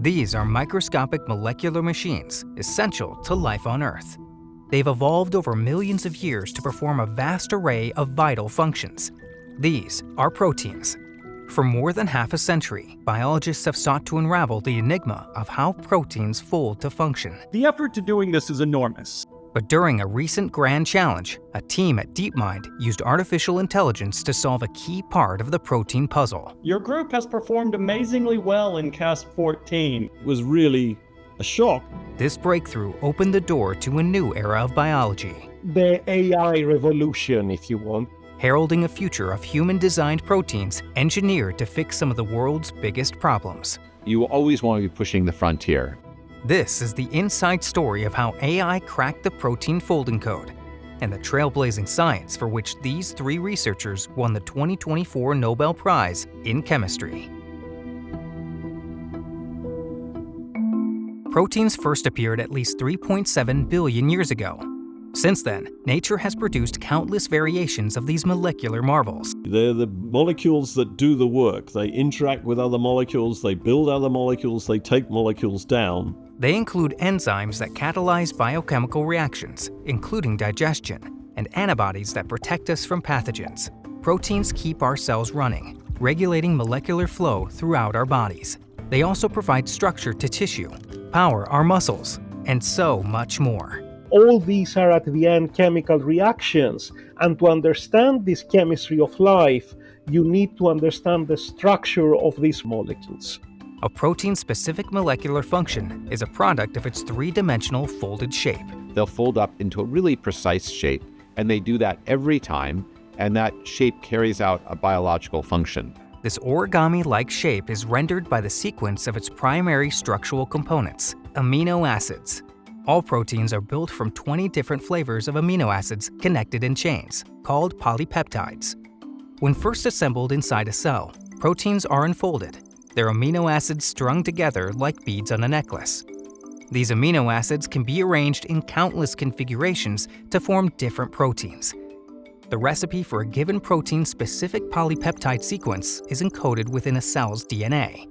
These are microscopic molecular machines essential to life on Earth. They've evolved over millions of years to perform a vast array of vital functions. These are proteins. For more than half a century, biologists have sought to unravel the enigma of how proteins fold to function. The effort to doing this is enormous. But during a recent grand challenge, a team at DeepMind used artificial intelligence to solve a key part of the protein puzzle. Your group has performed amazingly well in CASP 14. It was really a shock. This breakthrough opened the door to a new era of biology, the AI revolution, if you want. heralding a future of human-designed proteins engineered to fix some of the world's biggest problems. You always want to be pushing the frontier. This is the inside story of how AI cracked the protein folding code and the trailblazing science for which these three researchers won the 2024 Nobel Prize in Chemistry. Proteins first appeared at least 3.7 billion years ago. Since then, nature has produced countless variations of these molecular marvels. They're the molecules that do the work. They interact with other molecules, they build other molecules, they take molecules down. They include enzymes that catalyze biochemical reactions, including digestion, and antibodies that protect us from pathogens. Proteins keep our cells running, regulating molecular flow throughout our bodies. They also provide structure to tissue, power our muscles, and so much more. All these are at the end chemical reactions, and to understand this chemistry of life, you need to understand the structure of these molecules. A protein's specific molecular function is a product of its three-dimensional folded shape. They'll fold up into a really precise shape, and they do that every time, and that shape carries out a biological function. This origami-like shape is rendered by the sequence of its primary structural components, amino acids. All proteins are built from 20 different flavors of amino acids connected in chains, called polypeptides. When first assembled inside a cell, proteins are unfolded, their amino acids strung together like beads on a necklace. These amino acids can be arranged in countless configurations to form different proteins. The recipe for a given protein's specific polypeptide sequence is encoded within a cell's DNA.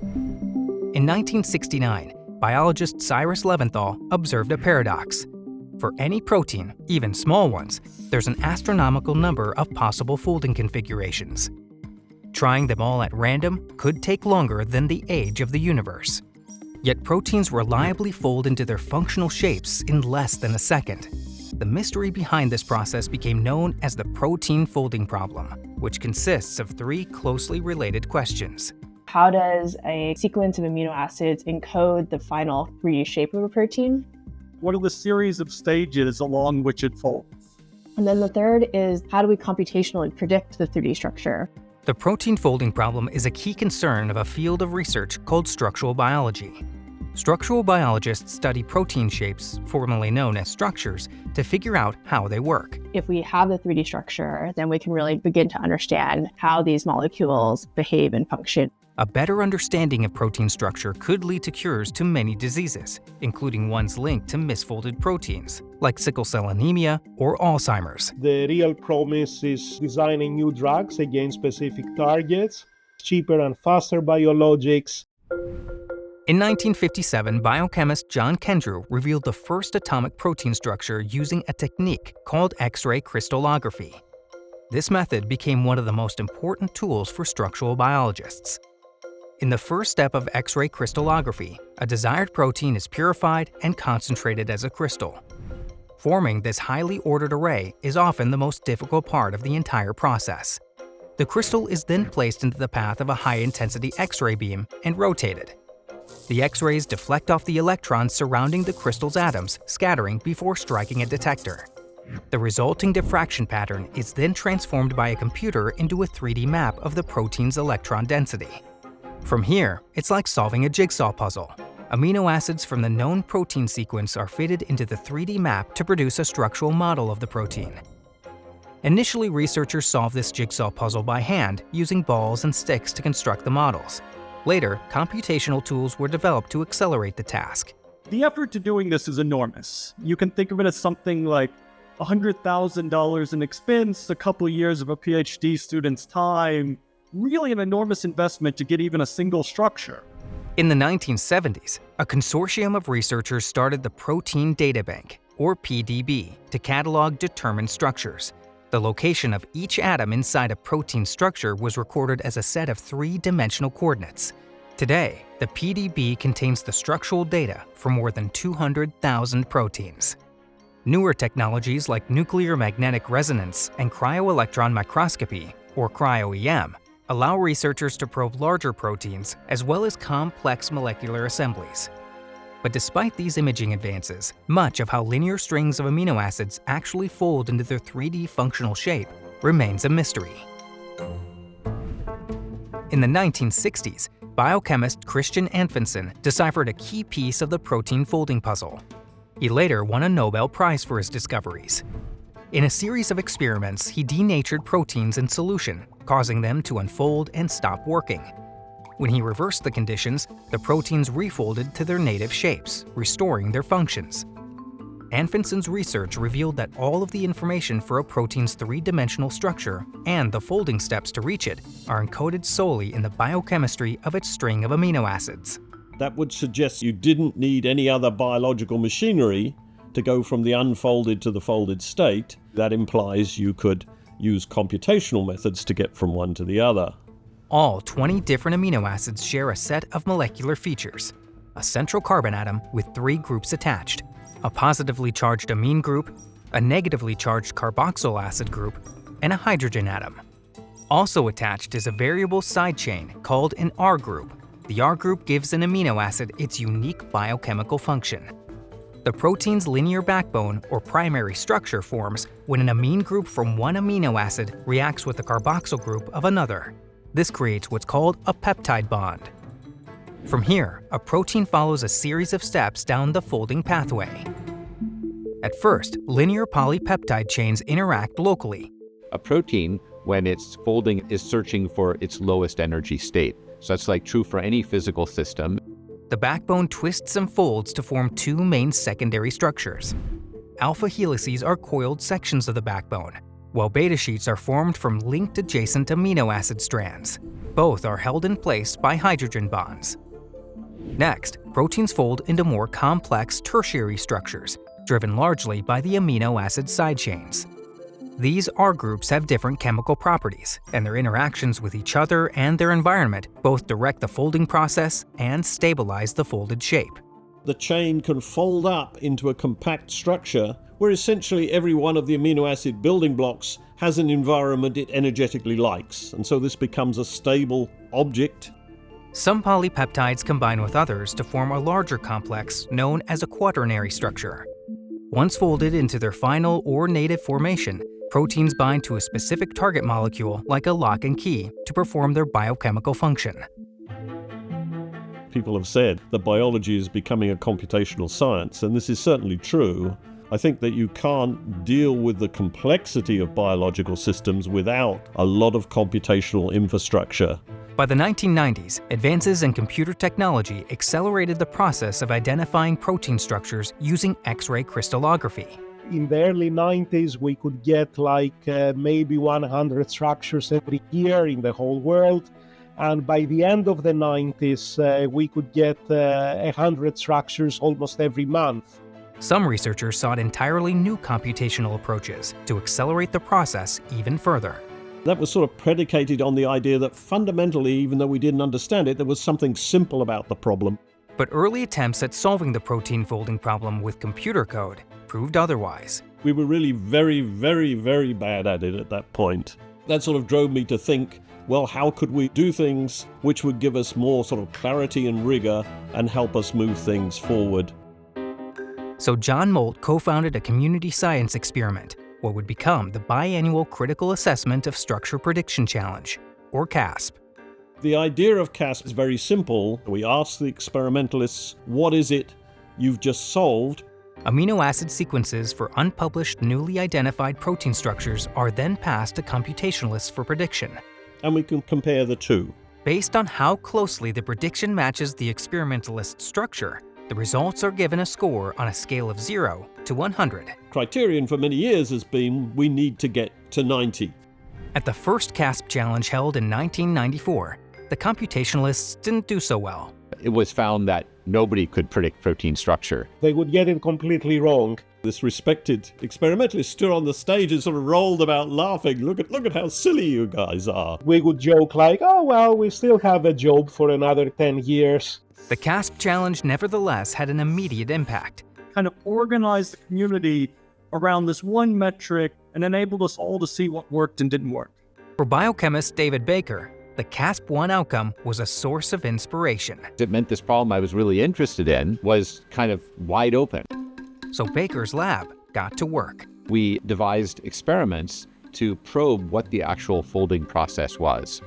In 1969, biologist Cyrus Levinthal observed a paradox. For any protein, even small ones, there's an astronomical number of possible folding configurations. Trying them all at random could take longer than the age of the universe. Yet proteins reliably fold into their functional shapes in less than a second. The mystery behind this process became known as the protein folding problem, which consists of three closely related questions. How does a sequence of amino acids encode the final 3D shape of a protein? What are the series of stages along which it folds? And then the third is, how do we computationally predict the 3D structure? The protein folding problem is a key concern of a field of research called structural biology. Structural biologists study protein shapes, formerly known as structures, to figure out how they work. If we have the 3D structure, then we can really begin to understand how these molecules behave and function. A better understanding of protein structure could lead to cures to many diseases, including ones linked to misfolded proteins, like sickle cell anemia or Alzheimer's. The real promise is designing new drugs against specific targets, cheaper and faster biologics. In 1957, biochemist John Kendrew revealed the first atomic protein structure using a technique called X-ray crystallography. This method became one of the most important tools for structural biologists. In the first step of X-ray crystallography, a desired protein is purified and concentrated as a crystal. Forming this highly ordered array is often the most difficult part of the entire process. The crystal is then placed into the path of a high-intensity X-ray beam and rotated. The X-rays deflect off the electrons surrounding the crystal's atoms, scattering before striking a detector. The resulting diffraction pattern is then transformed by a computer into a 3D map of the protein's electron density. From here, it's like solving a jigsaw puzzle. Amino acids from the known protein sequence are fitted into the 3D map to produce a structural model of the protein. Initially, researchers solved this jigsaw puzzle by hand, using balls and sticks to construct the models. Later, computational tools were developed to accelerate the task. The effort to doing this is enormous. You can think of it as something like $100,000 in expense, a couple of years of a PhD student's time, really an enormous investment to get even a single structure. In the 1970s, a consortium of researchers started the Protein Data Bank, or PDB, to catalog determined structures. The location of each atom inside a protein structure was recorded as a set of three-dimensional coordinates. Today, the PDB contains the structural data for more than 200,000 proteins. Newer technologies like nuclear magnetic resonance and cryo-electron microscopy, or cryo-EM, allow researchers to probe larger proteins as well as complex molecular assemblies. But despite these imaging advances, much of how linear strings of amino acids actually fold into their 3D functional shape remains a mystery. In the 1960s, biochemist Christian Anfinsen deciphered a key piece of the protein folding puzzle. He later won a Nobel Prize for his discoveries. In a series of experiments, he denatured proteins in solution, causing them to unfold and stop working. When he reversed the conditions, the proteins refolded to their native shapes, restoring their functions. Anfinsen's research revealed that all of the information for a protein's three-dimensional structure and the folding steps to reach it are encoded solely in the biochemistry of its string of amino acids. That would suggest you didn't need any other biological machinery to go from the unfolded to the folded state. That implies you could use computational methods to get from one to the other. All 20 different amino acids share a set of molecular features: a central carbon atom with 3 groups attached, a positively charged amine group, a negatively charged carboxyl acid group, and a hydrogen atom. Also attached is a variable side chain called an R group. The R group gives an amino acid its unique biochemical function. The protein's linear backbone, or primary structure, forms when an amine group from one amino acid reacts with the carboxyl group of another. This creates what's called a peptide bond. From here, a protein follows a series of steps down the folding pathway. At first, linear polypeptide chains interact locally. A protein, when it's folding, is searching for its lowest energy state. So that's like true for any physical system. The backbone twists and folds to form 2 main secondary structures. Alpha helices are coiled sections of the backbone, while beta sheets are formed from linked adjacent amino acid strands. Both are held in place by hydrogen bonds. Next, proteins fold into more complex tertiary structures, driven largely by the amino acid side chains. These R groups have different chemical properties, and their interactions with each other and their environment both direct the folding process and stabilize the folded shape. The chain can fold up into a compact structure where essentially every one of the amino acid building blocks has an environment it energetically likes, and so this becomes a stable object. Some polypeptides combine with others to form a larger complex known as a quaternary structure. Once folded into their final or native formation, proteins bind to a specific target molecule like a lock and key to perform their biochemical function. People have said that biology is becoming a computational science, and this is certainly true. I think that you can't deal with the complexity of biological systems without a lot of computational infrastructure. By the 1990s, advances in computer technology accelerated the process of identifying protein structures using X-ray crystallography. In the early 90s, we could get maybe 100 structures every year in the whole world. And by the end of the 90s, we could get 100 structures almost every month. Some researchers sought entirely new computational approaches to accelerate the process even further. That was sort of predicated on the idea that fundamentally, even though we didn't understand it, there was something simple about the problem. But early attempts at solving the protein folding problem with computer code proved otherwise. We were really very, very, very bad at it at that point. That sort of drove me to think, well, how could we do things which would give us more sort of clarity and rigor and help us move things forward? So John Molt co-founded a community science experiment, what would become the biannual Critical Assessment of Structure Prediction Challenge, or CASP. The idea of CASP is very simple. We ask the experimentalists, what is it you've just solved? Amino acid sequences for unpublished newly identified protein structures are then passed to computationalists for prediction. And we can compare the two. Based on how closely the prediction matches the experimentalist's structure, the results are given a score on a scale of 0 to 100. Criterion for many years has been we need to get to 90. At the first CASP challenge held in 1994, the computationalists didn't do so well. it was found that nobody could predict protein structure. They would get it completely wrong. This respected experimentalist stood on the stage and sort of rolled about laughing. Look at how silly you guys are. We would joke like, oh, well, we still have a job for another 10 years. The CASP challenge nevertheless had an immediate impact. Kind of organized the community around this one metric and enabled us all to see what worked and didn't work. For biochemist David Baker, the CASP-1 outcome was a source of inspiration. It meant this problem I was really interested in was kind of wide open. So Baker's lab got to work. We devised experiments to probe what the actual folding process was.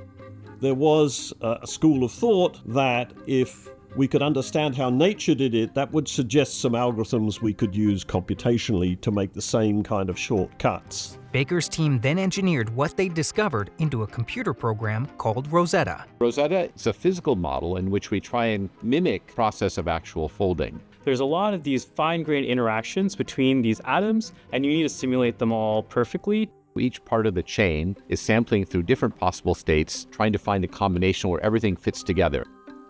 There was a school of thought that if we could understand how nature did it, that would suggest some algorithms we could use computationally to make the same kind of shortcuts. Baker's team then engineered what they discovered into a computer program called RoseTTA. RoseTTA is a physical model in which we try and mimic the process of actual folding. There's a lot of these fine-grained interactions between these atoms, and you need to simulate them all perfectly. Each part of the chain is sampling through different possible states, trying to find a combination where everything fits together.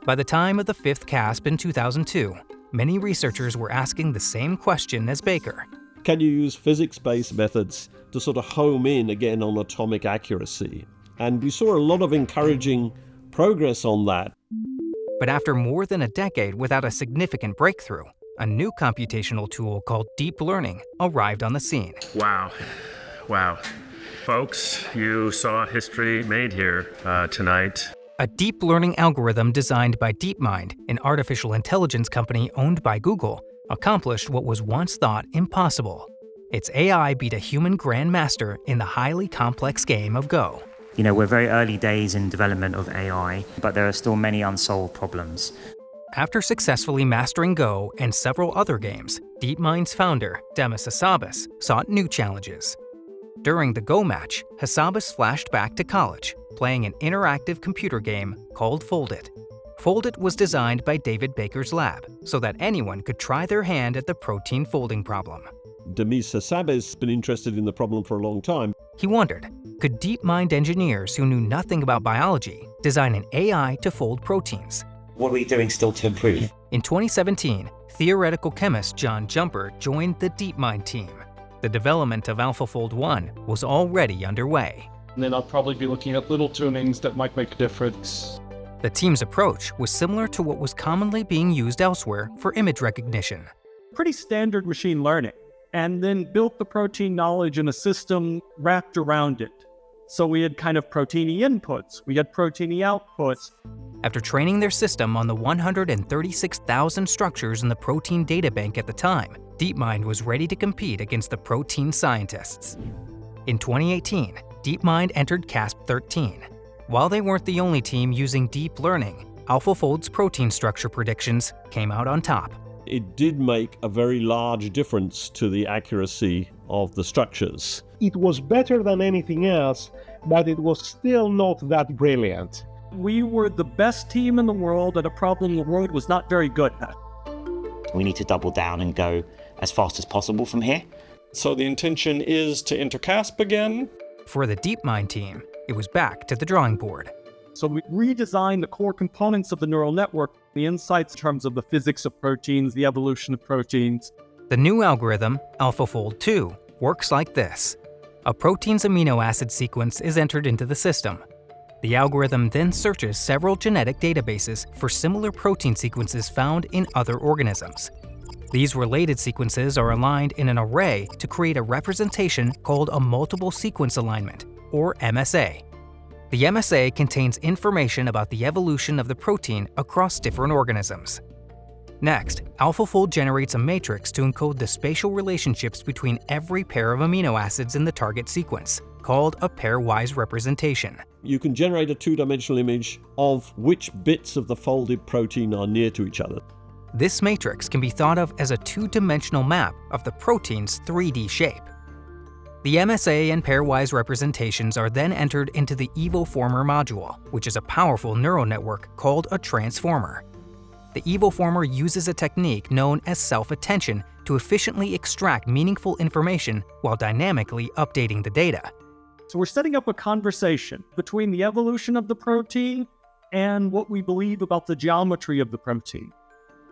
By the time of the fifth CASP in 2002, many researchers were asking the same question as Baker. Can you use physics-based methods to sort of home in again on atomic accuracy? And we saw a lot of encouraging progress on that. But after more than a decade without a significant breakthrough, a new computational tool called deep learning arrived on the scene. Wow. Folks, you saw history made here tonight. A deep learning algorithm designed by DeepMind, an artificial intelligence company owned by Google, accomplished what was once thought impossible. Its AI beat a human grandmaster in the highly complex game of Go. We're very early days in development of AI, but there are still many unsolved problems. After successfully mastering Go and several other games, DeepMind's founder, Demis Hassabis, sought new challenges. During the Go match, Hassabis flashed back to college, playing an interactive computer game called Fold It. Fold It was designed by David Baker's lab so that anyone could try their hand at the protein folding problem. Demis Hassabis has been interested in the problem for a long time. He wondered, could DeepMind engineers who knew nothing about biology design an AI to fold proteins? What are we doing still to improve? In 2017, theoretical chemist John Jumper joined the DeepMind team. The development of AlphaFold 1 was already underway. And then I'll probably be looking at little tunings that might make a difference. The team's approach was similar to what was commonly being used elsewhere for image recognition. Pretty standard machine learning, and then built the protein knowledge in a system wrapped around it. So we had kind of proteiny inputs, we had proteiny outputs. After training their system on the 136,000 structures in the protein databank at the time, DeepMind was ready to compete against the protein scientists. In 2018, DeepMind entered CASP-13. While they weren't the only team using deep learning, AlphaFold's protein structure predictions came out on top. It did make a very large difference to the accuracy of the structures. It was better than anything else, but it was still not that brilliant. We were the best team in the world at a problem the world was not very good at. We need to double down and go as fast as possible from here. So the intention is to enter CASP again. For the DeepMind team, it was back to the drawing board. So we redesigned the core components of the neural network, the insights in terms of the physics of proteins, the evolution of proteins. The new algorithm, AlphaFold 2, works like this. A protein's amino acid sequence is entered into the system. The algorithm then searches several genetic databases for similar protein sequences found in other organisms. These related sequences are aligned in an array to create a representation called a multiple sequence alignment, or MSA. The MSA contains information about the evolution of the protein across different organisms. Next, AlphaFold generates a matrix to encode the spatial relationships between every pair of amino acids in the target sequence, called a pairwise representation. You can generate a two-dimensional image of which bits of the folded protein are near to each other. This matrix can be thought of as a two-dimensional map of the protein's 3D shape. The MSA and pairwise representations are then entered into the evoformer module, which is a powerful neural network called a transformer. The evoformer uses a technique known as self-attention to efficiently extract meaningful information while dynamically updating the data. So we're setting up a conversation between the evolution of the protein and what we believe about the geometry of the protein.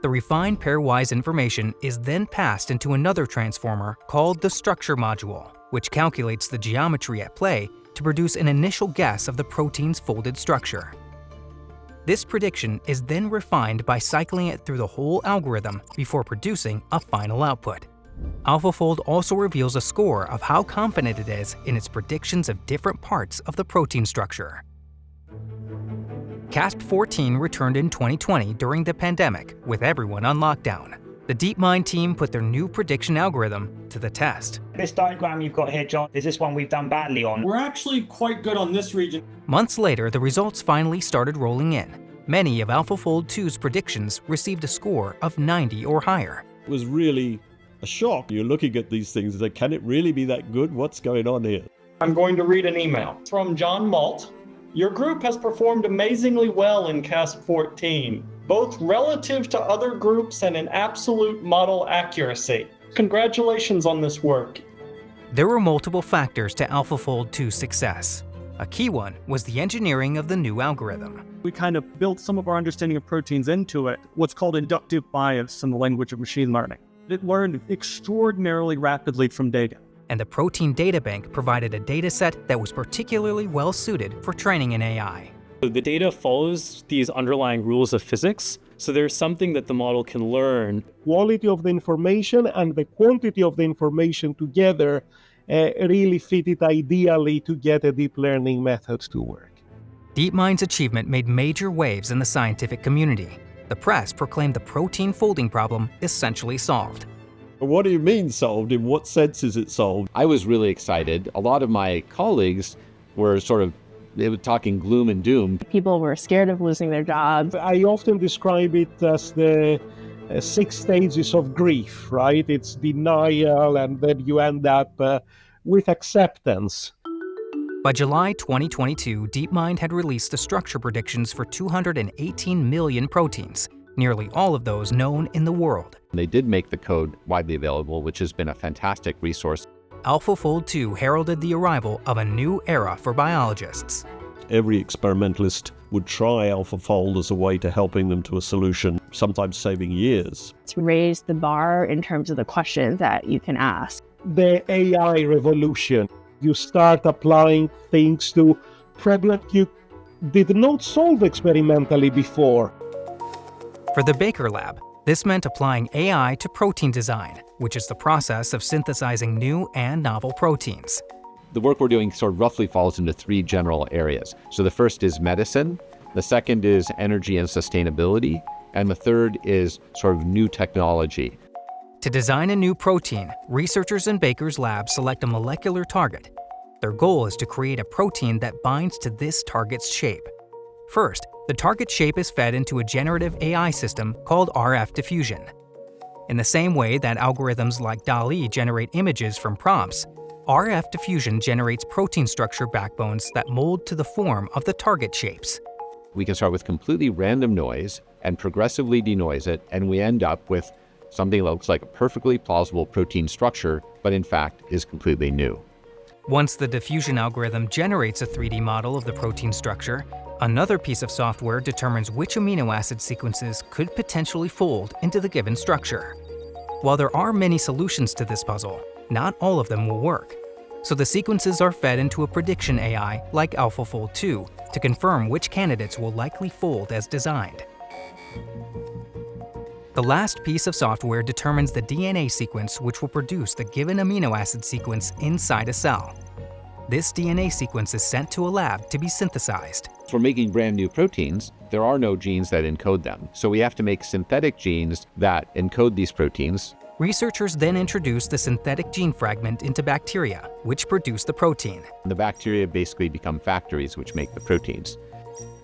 The refined pairwise information is then passed into another transformer called the structure module, which calculates the geometry at play to produce an initial guess of the protein's folded structure. This prediction is then refined by cycling it through the whole algorithm before producing a final output. AlphaFold also reveals a score of how confident it is in its predictions of different parts of the protein structure. CASP-14 returned in 2020 during the pandemic, with everyone on lockdown. The DeepMind team put their new prediction algorithm to the test. This diagram you've got here, John, is this one we've done badly on? We're actually quite good on this region. Months later, the results finally started rolling in. Many of AlphaFold 2's predictions received a score of 90 or higher. It was really a shock. You're looking at these things and say, can it really be that good? What's going on here? I'm going to read an email from John Malt. Your group has performed amazingly well in CASP-14, both relative to other groups and in absolute model accuracy. Congratulations on this work. There were multiple factors to AlphaFold 2's success. A key one was the engineering of the new algorithm. We kind of built some of our understanding of proteins into it, what's called inductive bias in the language of machine learning. It learned extraordinarily rapidly from data. And the protein data bank provided a data set that was particularly well suited for training an AI. The data follows these underlying rules of physics, so there's something that the model can learn. Quality of the information and the quantity of the information together really fit it ideally to get a deep learning method to work. DeepMind's achievement made major waves in the scientific community. The press proclaimed the protein folding problem essentially solved. What do you mean solved? In what sense is it solved? I was really excited. A lot of my colleagues were they were talking gloom and doom. People were scared of losing their jobs. I often describe it as the 6 stages of grief, right? It's denial, and then you end up with acceptance. By July 2022, DeepMind had released the structure predictions for 218 million proteins, nearly all of those known in the world. They did make the code widely available, which has been a fantastic resource. AlphaFold 2 heralded the arrival of a new era for biologists. Every experimentalist would try AlphaFold as a way to helping them to a solution, sometimes saving years. It's raised the bar in terms of the questions that you can ask. The AI revolution. You start applying things to problems you did not solve experimentally before. For the Baker Lab, this meant applying AI to protein design, which is the process of synthesizing new and novel proteins. The work we're doing sort of roughly falls into 3 general areas. So the first is medicine, the second is energy and sustainability, and the third is sort of new technology. To design a new protein, researchers in Baker's lab select a molecular target. Their goal is to create a protein that binds to this target's shape. First, the target shape is fed into a generative AI system called RF diffusion. In the same way that algorithms like DALL-E generate images from prompts, RF diffusion generates protein structure backbones that mold to the form of the target shapes. We can start with completely random noise and progressively denoise it, and we end up with something that looks like a perfectly plausible protein structure, but in fact is completely new. Once the diffusion algorithm generates a 3D model of the protein structure, another piece of software determines which amino acid sequences could potentially fold into the given structure. While there are many solutions to this puzzle, not all of them will work. So the sequences are fed into a prediction AI like AlphaFold 2 to confirm which candidates will likely fold as designed. The last piece of software determines the DNA sequence which will produce the given amino acid sequence inside a cell. This DNA sequence is sent to a lab to be synthesized. For making brand new proteins, there are no genes that encode them. So we have to make synthetic genes that encode these proteins. Researchers then introduce the synthetic gene fragment into bacteria, which produce the protein. The bacteria basically become factories which make the proteins.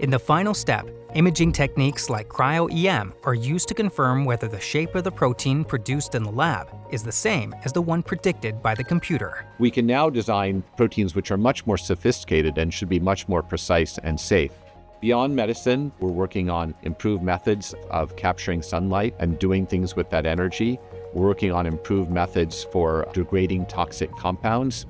In the final step, imaging techniques like cryo-EM are used to confirm whether the shape of the protein produced in the lab is the same as the one predicted by the computer. We can now design proteins which are much more sophisticated and should be much more precise and safe. Beyond medicine, we're working on improved methods of capturing sunlight and doing things with that energy. We're working on improved methods for degrading toxic compounds.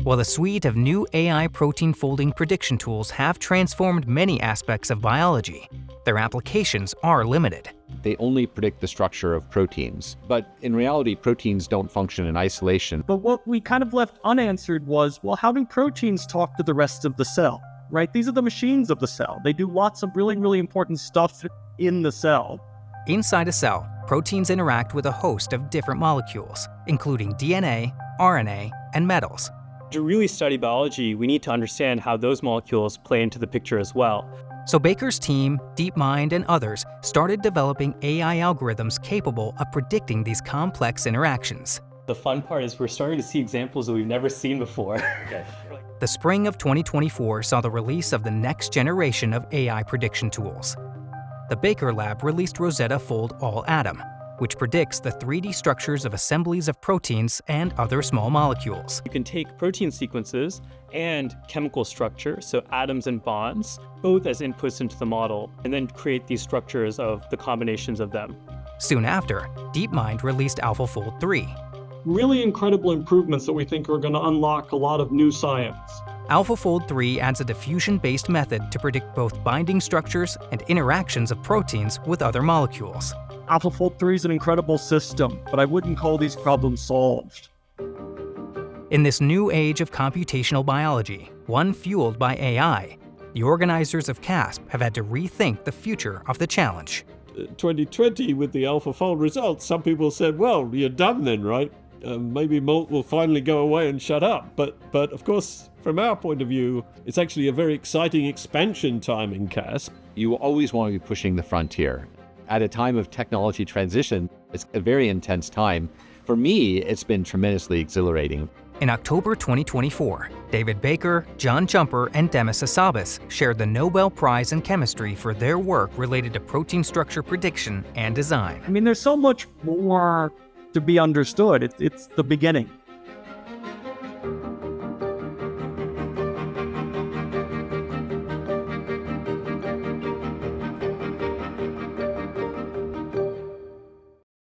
While the suite of new AI protein folding prediction tools have transformed many aspects of biology, their applications are limited. They only predict the structure of proteins. But in reality, proteins don't function in isolation. But what we kind of left unanswered was, well, how do proteins talk to the rest of the cell, right? These are the machines of the cell. They do lots of really, really important stuff in the cell. Inside a cell, proteins interact with a host of different molecules, including DNA, RNA, and metals. To really study biology, we need to understand how those molecules play into the picture as well. So Baker's team, DeepMind, and others started developing AI algorithms capable of predicting these complex interactions. The fun part is we're starting to see examples that we've never seen before. The spring of 2024 saw the release of the next generation of AI prediction tools. The Baker Lab released RoseTTAFold All-Atom, which predicts the 3D structures of assemblies of proteins and other small molecules. You can take protein sequences and chemical structure, so atoms and bonds, both as inputs into the model, and then create these structures of the combinations of them. Soon after, DeepMind released AlphaFold 3. Really incredible improvements that we think are going to unlock a lot of new science. AlphaFold 3 adds a diffusion-based method to predict both binding structures and interactions of proteins with other molecules. AlphaFold 3 is an incredible system, but I wouldn't call these problems solved. In this new age of computational biology, one fueled by AI, the organizers of CASP have had to rethink the future of the challenge. 2020, with the AlphaFold results, some people said, well, you're done then, right? Maybe Molt will finally go away and shut up. But of course, from our point of view, it's actually a very exciting expansion time in CASP. You always want to be pushing the frontier. At a time of technology transition, it's a very intense time. For me, it's been tremendously exhilarating. In October 2024, David Baker, John Jumper, and Demis Hassabis shared the Nobel Prize in Chemistry for their work related to protein structure prediction and design. I mean, there's so much more to be understood. It's the beginning.